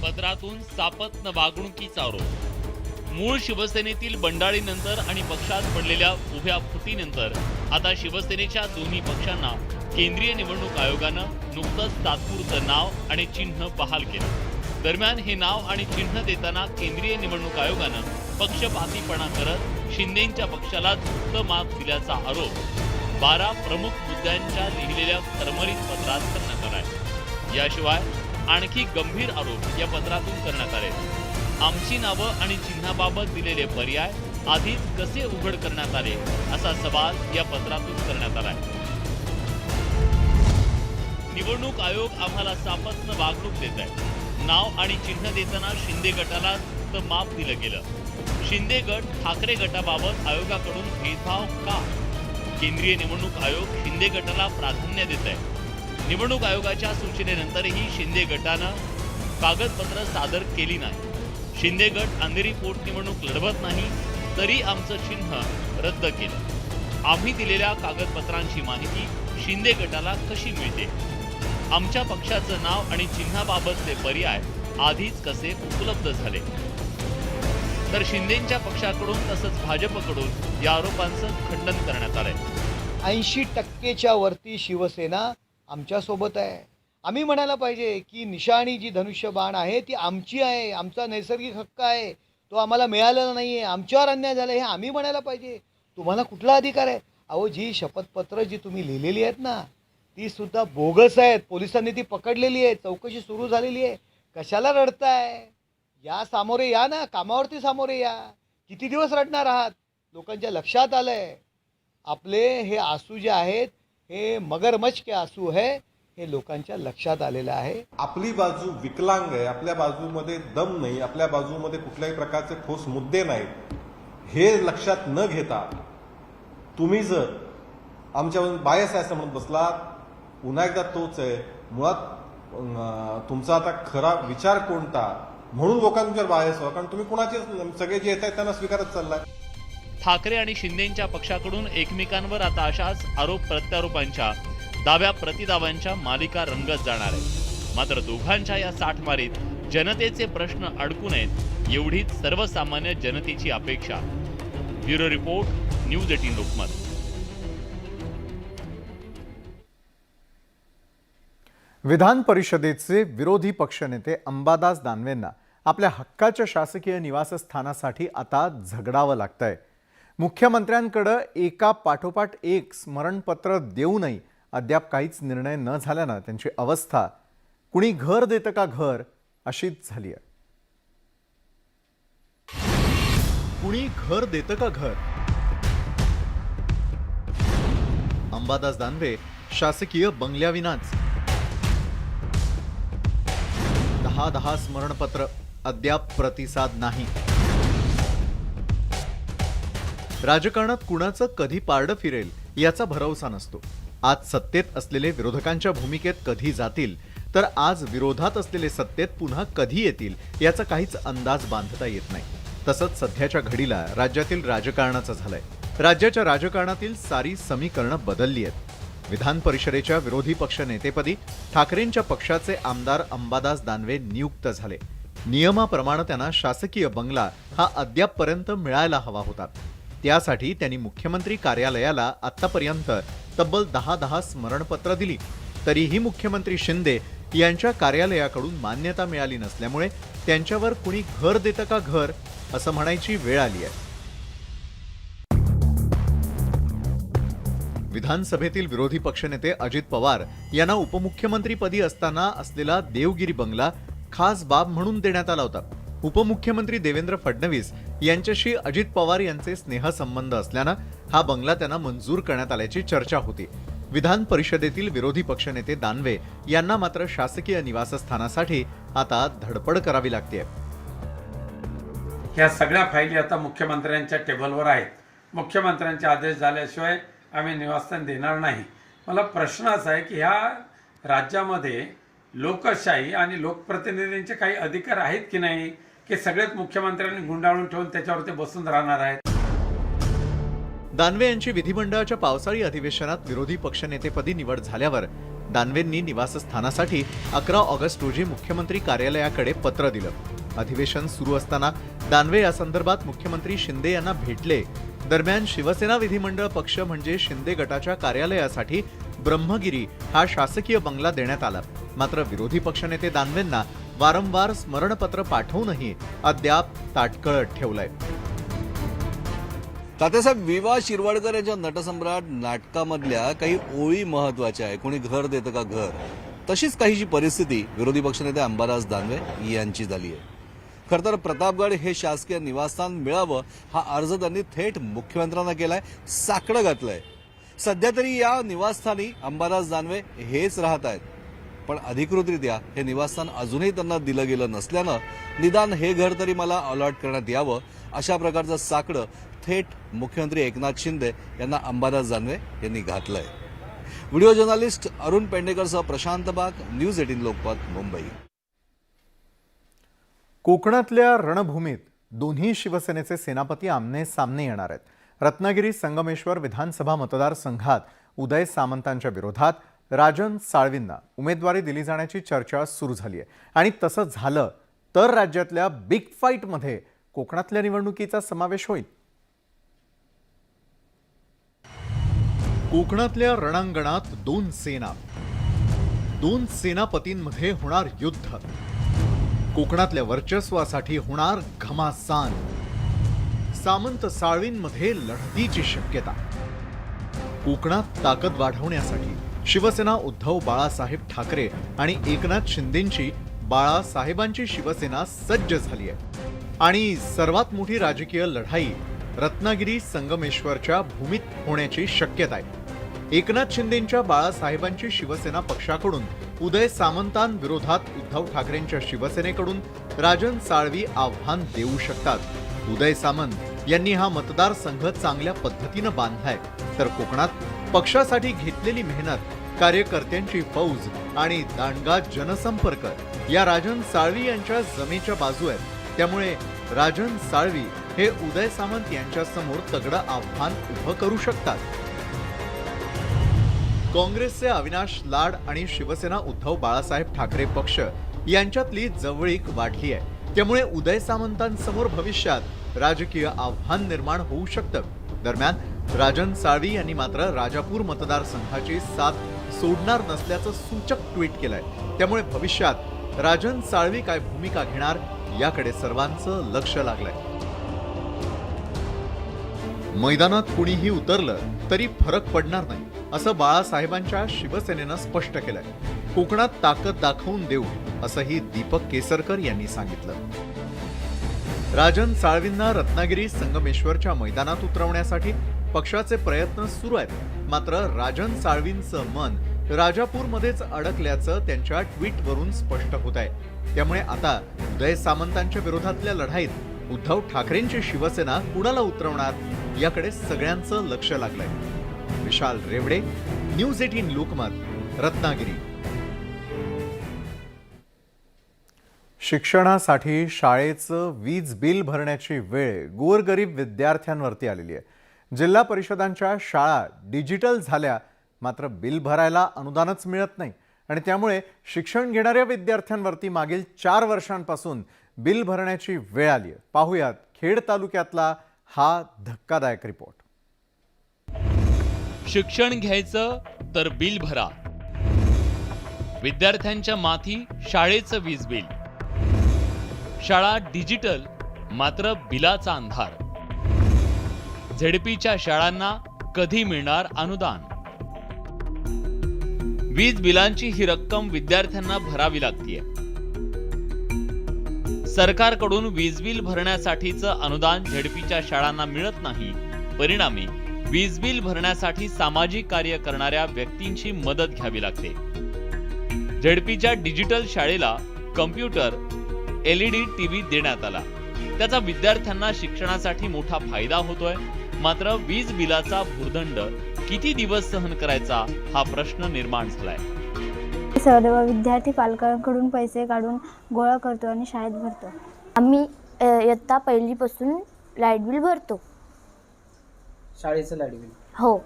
पत्रातून सापत्न वागणुकीचा आरोप. मूळ शिवसेनेतील बंडाळीनंतर आणि पक्षात पडलेल्या उभ्या फुटीनंतर आता शिवसेनेच्या दोन्ही पक्षांना केंद्रीय निवडणूक आयोगानं नुकतंच तात्पुरतं नाव आणि चिन्ह बहाल केलं. दरम्यान हे नाव आणि चिन्ह देताना केंद्रीय निवडणूक आयोगानं पक्षपातीपणा करत शिंदेंच्या पक्षाला झुकतं माप दिल्याचा आरोप 12 प्रमुख मुद्द्यांच्या लिहिलेल्या खरमरीत पत्रात करण्यात आलाय. याशिवाय आणखी गंभीर आरोप या पत्रातून करण्यात आले. आमची नावं आणि चिन्हाबाबत दिलेले पर्याय आधीच कसे उघड करण्यात आले असा सवाल या पत्रातून करण्यात आलाय. निवडणूक आयोग आम्हाला सापत्न वागणूक देत आहे. नाव आणि चिन्ह देताना शिंदे गटाला तर माप दिलं गेलं. शिंदे गट ठाकरे गटाबाबत आयोगाकडून भेदभाव का? केंद्रीय निवडणूक आयोग शिंदे गटाला प्राधान्य देत आहे. निवडणूक आयोगाच्या सूचनेनंतरही शिंदे गटानं कागदपत्र सादर केली नाही. शिंदे गट अंधेरी पोटनिवडणूक लढवत नाही तरी आमचं चिन्ह रद्द केलं. आम्ही दिलेल्या कागदपत्रांची माहिती शिंदे गटाला कशी मिळते? आमच्या पक्षाचं नाव आणि चिन्हाबाबतचे पर्याय आधीच कसे उपलब्ध झाले? तर शिंदेंच्या पक्षाकडून तसंच भाजपकडून या आरोपांचं खंडन करण्यात आलंय. 80% वरती शिवसेना आमच्यासोबत आहे. आम्ही म्हणायला पाहिजे की निशाणी जी धनुष्यबाण आहे ती आमची आहे, आमचा नैसर्गिक हक्क आहे, तो आम्हाला मिळालेला नाही आहे, आमच्यावर अन्याय झाला हे आम्ही म्हणायला पाहिजे. तुम्हाला कुठला अधिकार आहे? अहो, जी शपथपत्र जी तुम्ही लिहिलेली आहेत ना ती सुद्धा बोगस आहेत. पोलिसांनी ती पकडलेली आहे, चौकशी सुरू झालेली आहे. कशाला रडताय? या सामोरे या ना, कामावरती सामोरे या. किती दिवस रडणार आहात? लोकांच्या लक्षात आलंय आपले हे आसू जे आहेत हे मगरमच्छ के आसू है, हे लोकांच्या लक्षात आलेलं आहे. आपली बाजू विकलांग आहे, आपल्या बाजूमध्ये दम नाही, आपल्या बाजूमध्ये कुठल्याही प्रकारचे ठोस मुद्दे नाहीत हे लक्षात न घेता तुम्ही जर आमच्यावर बायस आहे असं म्हणत बसलात. पुन्हा एकदा तोच आहे मुळात. तुमचा आता खरा विचार कोणता म्हणून लोकांच्यावर बायस व्हा, कारण तुम्ही कुणाचे सगळे जे येत आहेत त्यांना स्वीकारत चाललाय. ठाकरे आणि शिंदेंच्या पक्षाकडून एकमेकांवर आता अशाच आरोप प्रत्यारोपांच्या दाव्या प्रतिदाव्यांच्या मालिका रंगत जाणार आहे. मात्र दोघांच्या या साठमारीत जनतेचे प्रश्न अडकू नयेत एवढीच सर्वसामान्य जनतेची अपेक्षा. Bureau report, news 18 Lokmat. विधान परिषदेचे विरोधी पक्षनेते अंबादास दानवेंना आपल्या हक्काच्या शासकीय निवासस्थानासाठी आता झगडावं लागतंय. मुख्यमंत्र्यांकडे एका पाठोपाठ एक स्मरणपत्र देऊनही अद्याप काहीच निर्णय न झाल्यानं त्यांची अवस्था कुणी घर देतं का घर अशीच झाली आहे. कुणी घर देतं का घर? अंबादास दानवे शासकीय बंगल्याविनाच 10 स्मरणपत्र, अद्याप प्रतिसाद नाही. राजकारणात कुणाचं कधी पारडं फिरेल याचा भरवसा नसतो. आज सत्तेत असलेले विरोधकांच्या भूमिकेत कधी जातील तर आज विरोधात असलेले सत्तेत पुन्हा कधी येतील याचा काहीच अंदाज बांधता येत नाही. तसंच सध्याच्या घडीला राज्यातील राजकारणाचं झालंय. राज्याच्या राजकारणातील सारी समीकरणं बदलली आहेत. विधान परिषदेच्या विरोधी पक्षनेतेपदी ठाकरेंच्या पक्षाचे आमदार अंबादास दानवे नियुक्त झाले. नियमाप्रमाणे त्यांना शासकीय बंगला हा अद्यापपर्यंत मिळायला हवा होता. त्यासाठी त्यांनी मुख्यमंत्री कार्यालयाला आतापर्यंत तब्बल 10 स्मरणपत्र दिली. तरीही मुख्यमंत्री शिंदे यांच्या कार्यालयाकडून मान्यता मिळाली नसल्यामुळे त्यांच्यावर कुणी घर देतं का घर असं म्हणायची वेळ आली आहे. विधानसभेतील विरोधी पक्षनेते अजित पवार यांना उपमुख्यमंत्रीपदी असताना असलेला देवगिरी बंगला खास बाब म्हणून देण्यात आला होता. उपमुख्यमंत्री देवेंद्र फडणवीस यांच्याशी अजित पवार यांचे स्नेहसंबंध असल्यानं हा बंगला त्यांना मंजूर करण्यात आल्याची चर्चा होती. विधान परिषदेतील विरोधी पक्षनेते दानवे यांना मात्र शासकीय निवासस्थानासाठी आता धडपड करावी लागते. ह्या सगळ्या फायली आता मुख्यमंत्र्यांच्या टेबलवर आहेत. मुख्यमंत्र्यांचे आदेश झाल्याशिवाय आम्ही निवासस्थान देणार नाही. मला प्रश्न असा आहे की ह्या राज्यामध्ये लोकशाही आणि लोकप्रतिनिधींचे काही अधिकार आहेत की नाही, की सगळेच मुख्यमंत्र्यांनी गुंडाळून ठेवून त्याच्यावर ते बसून राहणार आहेत. दानवे यांची विधिमंडळाच्या पावसाळी अधिवेशनात विरोधी पक्षनेतेपदी निवड झाल्यावर दानवेंनी निवासस्थानासाठी 11 ऑगस्ट रोजी मुख्यमंत्री कार्यालयाकडे पत्र दिलं. अधिवेशन सुरू असताना दानवे या संदर्भात मुख्यमंत्री शिंदे यांना भेटले. दरम्यान शिवसेना विधिमंडळ पक्ष म्हणजे शिंदे गटाच्या कार्यालयासाठी ब्रह्मगिरी हा शासकीय बंगला देण्यात आला. मात्र विरोधी पक्षनेते दानवेंना वारंवार स्मरणपत्र पाठवूनही अद्याप ताटकळत ठेवलंय. तात्यासाहेब, विवा शिरवाडकर यांच्या नटसम्राट नाटकामधल्या काही ओळी महत्वाच्या आहे. कोणी घर देतं का घर, तशीच काहीशी परिस्थिती विरोधी पक्षनेते अंबादास दानवे यांची झाली आहे. खरं तर प्रतापगड हे शासकीय निवासस्थान मिळावं हा अर्ज त्यांनी थेट मुख्यमंत्र्यांना केलाय, साकडं घातलंय. सध्या तरी या निवासस्थानी अंबादास दानवे हेच राहत आहेत. पण अधिकृतरित्या हे निवासस्थान अजूनही त्यांना दिलं गेलं नसल्यानं निदान हे घर तरी मला अलॉट करण्यात यावं अशा प्रकारचं साकडं थेट मुख्यमंत्री एकनाथ शिंदे यांना अंबादास दानवे यांनी घातलंय. व्हिडिओ जर्नलिस्ट अरुण पेंडेकरसह प्रशांत बाग, न्यूज 18 लोकमत, मुंबई. कोकणातल्या रणभूमीत दोन्ही शिवसेनेचे सेनापती आमने सामने येणार आहेत. रत्नागिरी संगमेश्वर विधानसभा मतदारसंघात उदय सामंतांच्या विरोधात राजन साळवींना उमेदवारी दिली जाण्याची चर्चा सुरू झाली आहे. आणि तसं झालं तर राज्यातल्या बिग फाईटमध्ये कोकणातल्या निवडणुकीचा समावेश होईल. कोकणातल्या रणांगणात दोन सेनापतींमध्ये होणार युद्ध. कोकणातल्या वर्चस्वासाठी होणार घमासान. सामंत साळवींमध्ये लढतीची शक्यता. कोकणात ताकद वाढवण्यासाठी शिवसेना उद्धव बाळासाहेब ठाकरे आणि एकनाथ शिंदेंची बाळासाहेबांची शिवसेना सज्ज झाली आहे. आणि सर्वात मोठी राजकीय लढाई रत्नागिरी संगमेश्वरच्या भूमीत होण्याची शक्यता आहे. एकनाथ शिंदेंच्या बाळासाहेबांची शिवसेना पक्षाकडून उदय सामंतांविरोधात उद्धव ठाकरेंच्या शिवसेनेकडून राजन साळवी आव्हान देऊ शकतात. उदय सामंत यांनी हा मतदारसंघ चांगल्या पद्धतीनं बांधलाय तर कोकणात पक्षासाठी घेतलेली मेहनत, कार्यकर्त्यांची फौज आणि दांडगा जनसंपर्क या राजन साळवी यांच्या जमेच्या बाजू आहेत. त्यामुळे राजन साळवी हे उदय सामंत यांच्या समोर तगडं आव्हान उभं करू शकतात. काँग्रेसचे अविनाश लाड आणि शिवसेना उद्धव बाळासाहेब ठाकरे पक्ष यांच्यातली जवळीक वाढली आहे. त्यामुळे उदय सामंतांसमोर भविष्यात राजकीय आव्हान निर्माण होऊ शकतं. दरम्यान राजन साळवी यांनी मात्र राजापूर मतदारसंघाची साथ सोडणार नसल्याचं सूचक ट्विट केलंय. त्यामुळे भविष्यात राजन साळवी काय भूमिका घेणार याकडे सर्वांचं लक्ष लागलंय. मैदानात कुणीही उतरलं तरी फरक पडणार नाही असं बाळासाहेबांच्या शिवसेनेनं स्पष्ट केलंय. कोकणात ताकद दाखवून देऊ असंही दीपक केसरकर यांनी सांगितलं. राजन साळवींना रत्नागिरी संगमेश्वरच्या मैदानात उतरवण्यासाठी पक्षाचे प्रयत्न सुरू आहेत. मात्र राजन साळवींचं मन राजापूरमध्येच अडकल्याचं त्यांच्या ट्विटवरून स्पष्ट होत आहे. त्यामुळे आता उदय सामंतांच्या विरोधातल्या लढाईत उद्धव ठाकरेंची शिवसेना कुणाला उतरवणार याकडे सगळ्यांचं लक्ष लागलंय. विशाल रेवडे, न्यूज 18 लोकमत, रत्नागिरी. शिक्षणासाठी शाळेचं वीज बिल भरण्याची वेळ गोरगरीब विद्यार्थ्यांवरती आलेली आहे. जिल्हा परिषदांच्या शाळा डिजिटल झाल्या, मात्र बिल भरायला अनुदानच मिळत नाही आणि त्यामुळे शिक्षण घेणाऱ्या विद्यार्थ्यांवरती मागील 4 वर्षांपासून बिल भरण्याची वेळ आली आहे. पाहुयात खेड तालुक्यातला हा धक्कादायक रिपोर्ट. शिक्षण घ्यायचं तर बिल भरा. विद्यार्थ्यांच्या माथी शाळेचं वीज बिल. शाळा डिजिटल, मात्र बिलाचा अंधार. झेडपीच्या शाळांना कधी मिळणार अनुदान? वीज बिलांची ही रक्कम विद्यार्थ्यांना भरावी लागतेय. सरकारकडून वीज बिल भरण्यासाठीचं अनुदान झेडपीच्या शाळांना मिळत नाही. परिणामी वीज बिल भरण्यासाठी सामाजिक कार्य करणाऱ्या व्यक्तींची मदत घ्यावी लागते. झेडपीच्या डिजिटल शाळेला कम्प्युटर, LED टीव्ही देण्यात आला. त्याचा विद्यार्थ्यांना शिक्षणासाठी मोठा फायदा होतोय. मात्र वीज बिलाचा भुर्दंड किती दिवस सहन करायचा हा प्रश्न निर्माण झालाय. सर्व विद्यार्थी पालकांकडून पैसे काढून गोळा करतो आणि शाळेत भरतो. आम्ही इयत्ता पहिलीपासून लाईट बिल भरतो. शाळेचं लाईट बिल? हो.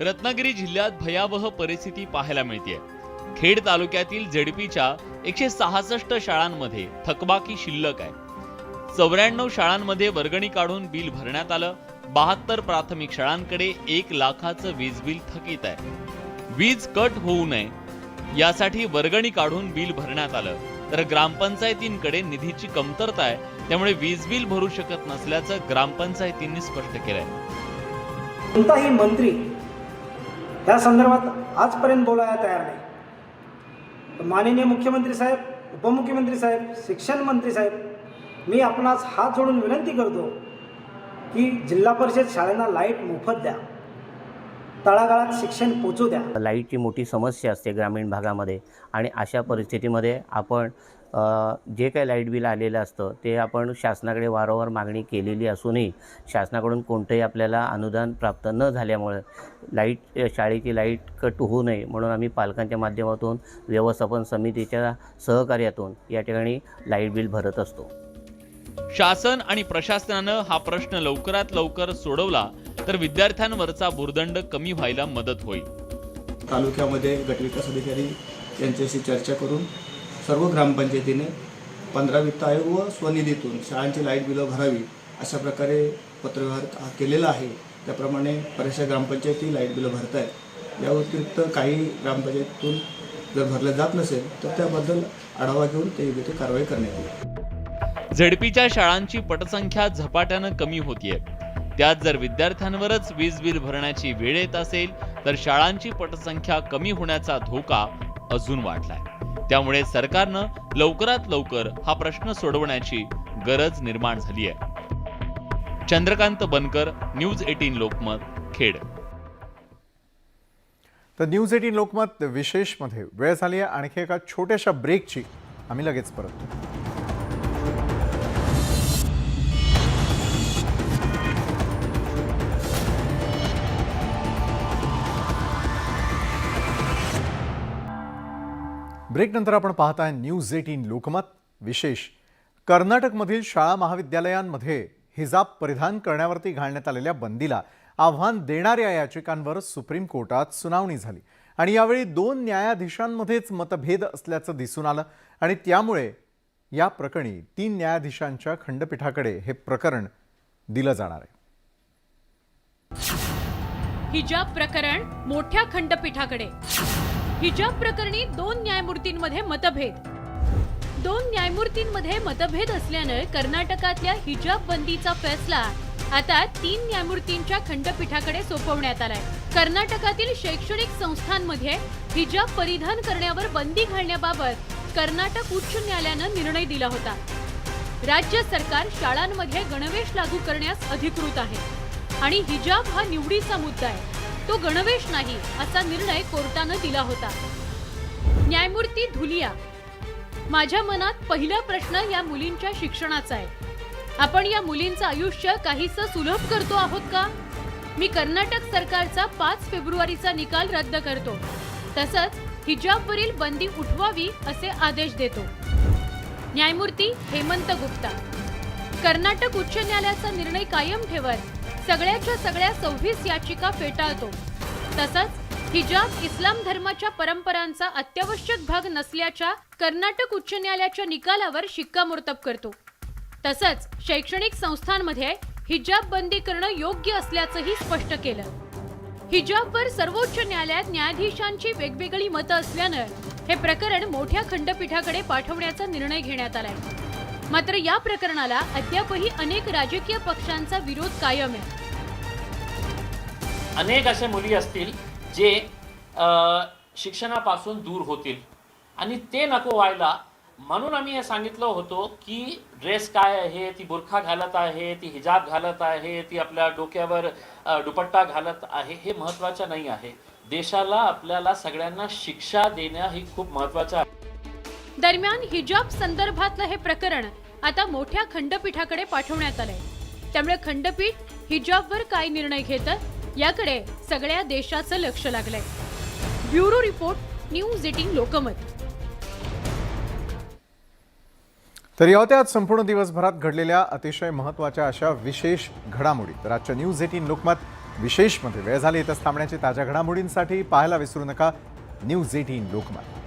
रत्नागिरी जिल्ह्यात भयावह परिस्थिती पाहायला मिळते. खेड तालुक्यातील झेडपीच्या 166 शाळांमध्ये थकबाकी शिल्लक आहे. 94 शाळांमध्ये वर्गणी काढून बिल भरण्यात आलं. 72 प्राथमिक शाळांकडे 1 लाखाचं वीज बिल थकीत आहे. वीज कट होऊ नये यासाठी वर्गणी काढून बिल भरण्यात आलं, तर ग्रामपंचायतींकडे निधीची कमतरता आहे. त्यामुळे वीज बिल भरू शकत नसल्याचं ग्रामपंचायतींनी स्पष्ट केलंय. कोणताही मंत्री या संदर्भात आजपर्यंत बोलायला तयार नाही. माननीय मुख्यमंत्री साहेब, उपमुख्यमंत्री साहेब, शिक्षण मंत्री साहेब, मी आपणास हात जोडून विनंती करतो की जिल्हा परिषद शाळांना लाईट मोफत द्या, तळागाळात शिक्षण पोचू द्या. लाईटची मोठी समस्या असते ग्रामीण भागामध्ये आणि अशा परिस्थितीमध्ये आपण जे काही लाईट बिल आलेलं असतं ते आपण शासनाकडे वारंवार मागणी केलेली असूनही शासनाकडून कोणतंही आपल्याला अनुदान प्राप्त न झाल्यामुळे शाळेची लाईट कट होऊ नये म्हणून आम्ही पालकांच्या माध्यमातून व्यवस्थापन समितीच्या सहकार्यातून या ठिकाणी लाईट बिल भरत असतो. शासन आणि प्रशासनानं हा प्रश्न लवकरात लवकर सोडवला तर विद्यार्थ्यांवरचा भुर्दंड कमी व्हायला मदत होईल. तालुक्यामध्ये गटविकास अधिकारी यांच्याशी चर्चा करून सर्व ग्रामपंचायतीने 15 वित्त आयोग व स्वनिधीतून शाळांची लाईट बिलं भरावी अशा प्रकारे पत्रव्यवहार केलेला आहे. त्याप्रमाणे बऱ्याचशा ग्रामपंचायती लाईट बिलं भरत आहेत. या व्यतिरिक्त काही ग्रामपंचायतीतून जर भरलं जात नसेल तर त्याबद्दल आढावा घेऊन ते योग्य कारवाई करण्यात येईल. झेडपीच्या शाळांची पटसंख्या झपाट्यानं कमी होतीये. त्यात जर विद्यार्थ्यांवरच वीज बिल भरण्याची वेळ येत असेल तर शाळांची पटसंख्या कमी होण्याचा धोका अजून वाढलाय. त्यामुळे सरकारनं लवकरात लवकर हा प्रश्न सोडवण्याची गरज निर्माण झाली आहे. चंद्रकांत बनकर, न्यूज 18 लोकमत, खेड. तर न्यूज 18 लोकमत विशेषमध्ये वेळ झाली आहे आणखी एका छोट्याशा ब्रेकची. आम्ही लगेच परत. ब्रेकनंतर आपण पाहताय न्यूज 18 लोकमत विशेष. कर्नाटकमधील शाळा महाविद्यालयांमध्ये हिजाब परिधान करण्यावरती घालण्यात आलेल्या बंदीला आव्हान देणाऱ्या याचिकांवर सुप्रीम कोर्टात सुनावणी झाली आणि यावेळी 2 न्यायाधीशांमध्येच मतभेद असल्याचं दिसून आलं आणि त्यामुळे या प्रकरणी 3 न्यायाधीशांच्या खंडपीठाकडे हे प्रकरण दिलं जाणार आहे. हिजाब प्रकरण मोठ्या खंडपीठाकडे. हिजाब प्रकरणी 2 न्यायमूर्तींमध्ये मतभेद. 2 न्यायमूर्तींमध्ये मतभेद असल्याने कर्नाटकातल्या हिजाब बंदीचा फैसला आता 3 न्यायमूर्तींच्या खंडपीठाकडे सोपवण्यात आलाय. कर्नाटकातील शैक्षणिक संस्थांमध्ये हिजाब परिधान करण्यावर बंदी घालण्याबाबत कर्नाटक उच्च न्यायालयानं निर्णय दिला होता. राज्य सरकार शाळांमध्ये गणवेश लागू करण्यास अधिकृत आहे आणि हिजाब हा निवडीचा मुद्दा आहे, तो गणवेश नाही असा निर्णय कोर्टानं दिला होता. न्यायमूर्ती धुलिया, माझ्या मनात पहिला प्रश्न या मुलींच्या शिक्षणाचा आहे. आपण या मुलींचं आयुष्य काहीसं सुलभ करतो आहोत का? मी कर्नाटक सरकारचा 5 फेब्रुवारीचा निकाल रद्द करतो. तसंच हिजाबवरील बंदी उठवावी असे आदेश देतो. न्यायमूर्ती हेमंत गुप्ता, कर्नाटक उच्च न्यायालयाचा निर्णय कायम ठेवत सगळ्याच्या सगळ्या 26 याचिका फेटाळतो. तसंच हिजाब इस्लाम धर्माच्या परंपरांचा अत्यावश्यक भाग नसल्याच्या कर्नाटक उच्च न्यायालयाच्या निकालावर शिक्कामोर्तब करतो. तसंच शैक्षणिक संस्थांमध्ये हिजाब बंदी करणं योग्य असल्याचंही स्पष्ट केलं. हिजाबवर सर्वोच्च न्यायालयात न्यायाधीशांची वेगवेगळी मतं असल्यानं हे प्रकरण मोठ्या खंडपीठाकडे पाठवण्याचा निर्णय घेण्यात आलाय. मात्र या प्रकरणाला अद्यापही अनेक राजकीय पक्षांचा विरोध कायम आहे. अनेक अशा मुली असतील जे शिक्षणापासून दूर होतील आणि ते नको व्हायला म्हणून आम्ही हे सांगितलं होतं की ड्रेस काय आहे, ती बुरखा घालत आहे, ती हिजाब घालत आहे, ती आपल्या डोक्यावर दुपट्टा घालत आहे, हे महत्त्वाचं नाही आहे. देशाला आपल्याला सगळ्यांना शिक्षा देणं ही खूप महत्त्वाचं आहे. दरम्यान हिजाब संदर्भातलं हे प्रकरण आता मोठ्या खंडपीठाकडे पाठवण्यात आलंय. त्यामुळे खंडपीठ हिजाबवर काय निर्णय घेतं याकडे सगळ्या देशाचं लक्ष लागलंय. Bureau report, news 18 Lokmat. तर या होत्या आज संपूर्ण दिवसभरात घडलेल्या अतिशय महत्त्वाच्या अशा विशेष घडामोडी. तर आजच्या न्यूज 18 लोकमत विशेषमध्ये वेळ झाली इथंच थांबण्याची. ताज्या घडामोडींसाठी पाहायला विसरू नका न्यूज 18 लोकमत.